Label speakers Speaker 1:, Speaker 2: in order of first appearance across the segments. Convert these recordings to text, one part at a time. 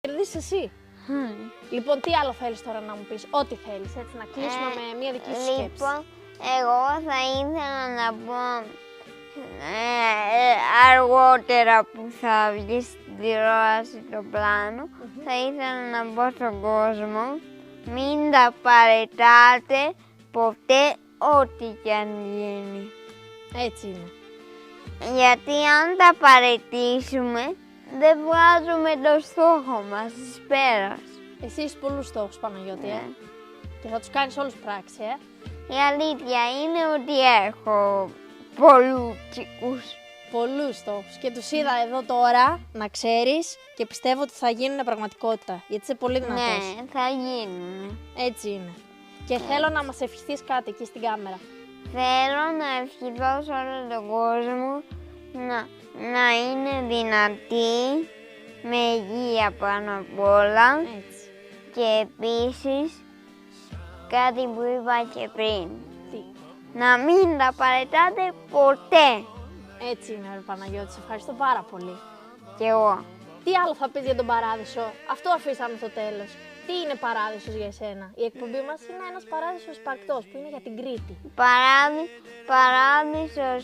Speaker 1: Κερδίσεις εσύ. Λοιπόν, τι άλλο θέλεις τώρα να μου πεις, ό,τι θέλεις, έτσι να κλείσουμε με μια δική σου σκέψη.
Speaker 2: Λοιπόν, εγώ θα ήθελα να πω αργότερα που θα βγει στην τηλεόραση το πλάνο, θα ήθελα να πω στον κόσμο, μην τα παρετάτε ποτέ ό,τι κι αν γίνει.
Speaker 1: Έτσι είναι.
Speaker 2: Γιατί αν τα παρετήσουμε, δεν βγάζουμε το στόχο μας της πέρας.
Speaker 1: Εσύ έχεις πολλούς στόχους, Παναγιώτη, και θα τους κάνεις όλους πράξη,
Speaker 2: Η αλήθεια είναι ότι έχω πολλούτσικους.
Speaker 1: Πολλούς στόχους και τους είδα εδώ τώρα, να ξέρεις, και πιστεύω ότι θα γίνουν πραγματικότητα, γιατί είσαι πολύ δυνατός.
Speaker 2: Ναι, θα γίνουν.
Speaker 1: Έτσι είναι. Και θέλω να μας ευχηθείς κάτι εκεί στην κάμερα.
Speaker 2: Θέλω να ευχηθώ σε όλο τον κόσμο να είναι δυνατοί, με υγεία πάνω απ' όλα.
Speaker 1: Έτσι.
Speaker 2: Και επίσης, κάτι που είπα και πριν,
Speaker 1: Τι.
Speaker 2: να μην τα παρετάτε ποτέ.
Speaker 1: Έτσι είναι, ρε Παναγιώτη, σε ευχαριστώ πάρα πολύ.
Speaker 2: Κι εγώ.
Speaker 1: Τι άλλο θα πεις για τον παράδεισο, αυτό αφήσαμε στο τέλος. Τι είναι παράδεισος για εσένα? Η εκπομπή μας είναι ένας παράδεισος υπαρκτός που είναι για την Κρήτη.
Speaker 2: Παράδεισος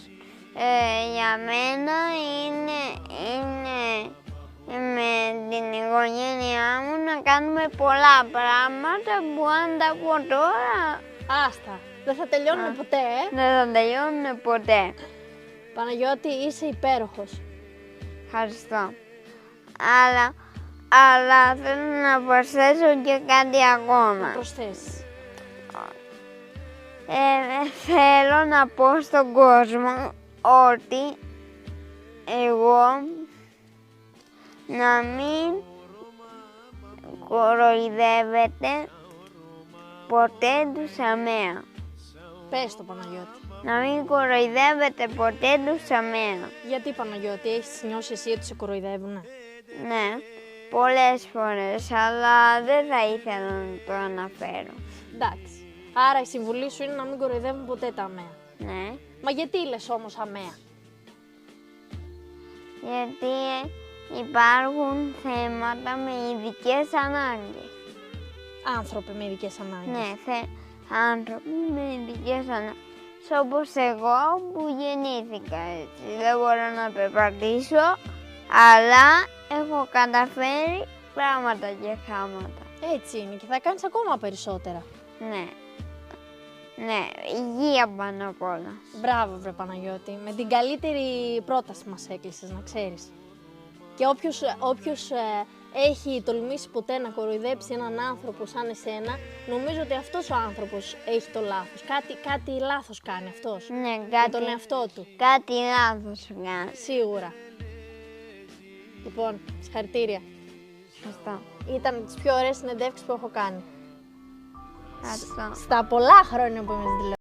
Speaker 2: για μένα είναι με την οικογένειά μου να κάνουμε πολλά πράγματα που αν τα πω τώρα
Speaker 1: Άστα, δεν θα τελειώνουν ποτέ,
Speaker 2: δεν θα τελειώνουν ποτέ.
Speaker 1: Παναγιώτη, είσαι υπέροχος.
Speaker 2: Ευχαριστώ. Αλλά θέλω να προσθέσω και κάτι ακόμα.
Speaker 1: Να προσθέσεις.
Speaker 2: Θέλω να πω στον κόσμο ότι εγώ να μην κοροϊδεύετε ποτέ τους αμαία.
Speaker 1: Πες το, Παναγιώτη.
Speaker 2: Να μην κοροϊδεύετε ποτέ τους αμαία.
Speaker 1: Γιατί, Παναγιώτη, έχεις νιώσει εσύ ότι σε κοροϊδεύουνε?
Speaker 2: Ναι, πολλές φορές, αλλά δεν θα ήθελα να το αναφέρω.
Speaker 1: Εντάξει. Άρα η συμβουλή σου είναι να μην κοροϊδεύουν ποτέ τα αμαία.
Speaker 2: Ναι,
Speaker 1: Μα γιατί λες όμως αμαία?
Speaker 2: γιατί υπάρχουν θέματα με ειδικές ανάγκες.
Speaker 1: Άνθρωποι με ειδικές ανάγκες.
Speaker 2: Ναι, άνθρωποι με ειδικές ανάγκες. Όπως εγώ που γεννήθηκα έτσι. Δεν μπορώ να περπατήσω, αλλά έχω καταφέρει πράγματα και χάματα.
Speaker 1: Έτσι είναι και θα κάνεις ακόμα περισσότερα.
Speaker 2: Ναι. Ναι, υγεία πάνω απ' όλα.
Speaker 1: Μπράβο, βρε Παναγιώτη. Με την καλύτερη πρόταση μας έκλεισες, να ξέρεις. Και όποιος έχει τολμήσει ποτέ να κοροϊδέψει έναν άνθρωπο σαν εσένα, νομίζω ότι αυτός ο άνθρωπος έχει το λάθος. Κάτι λάθος κάνει αυτός.
Speaker 2: Ναι,
Speaker 1: Με τον εαυτό του.
Speaker 2: κάτι λάθος κάνει.
Speaker 1: Σίγουρα. Λοιπόν, συγχαρητήρια.
Speaker 2: Ευχαριστώ.
Speaker 1: Ήταν τις πιο ωραίες συνεντεύξεις που έχω κάνει.
Speaker 2: Ευχαριστώ.
Speaker 1: Στα πολλά χρόνια που είμαι στην τηλεόραση.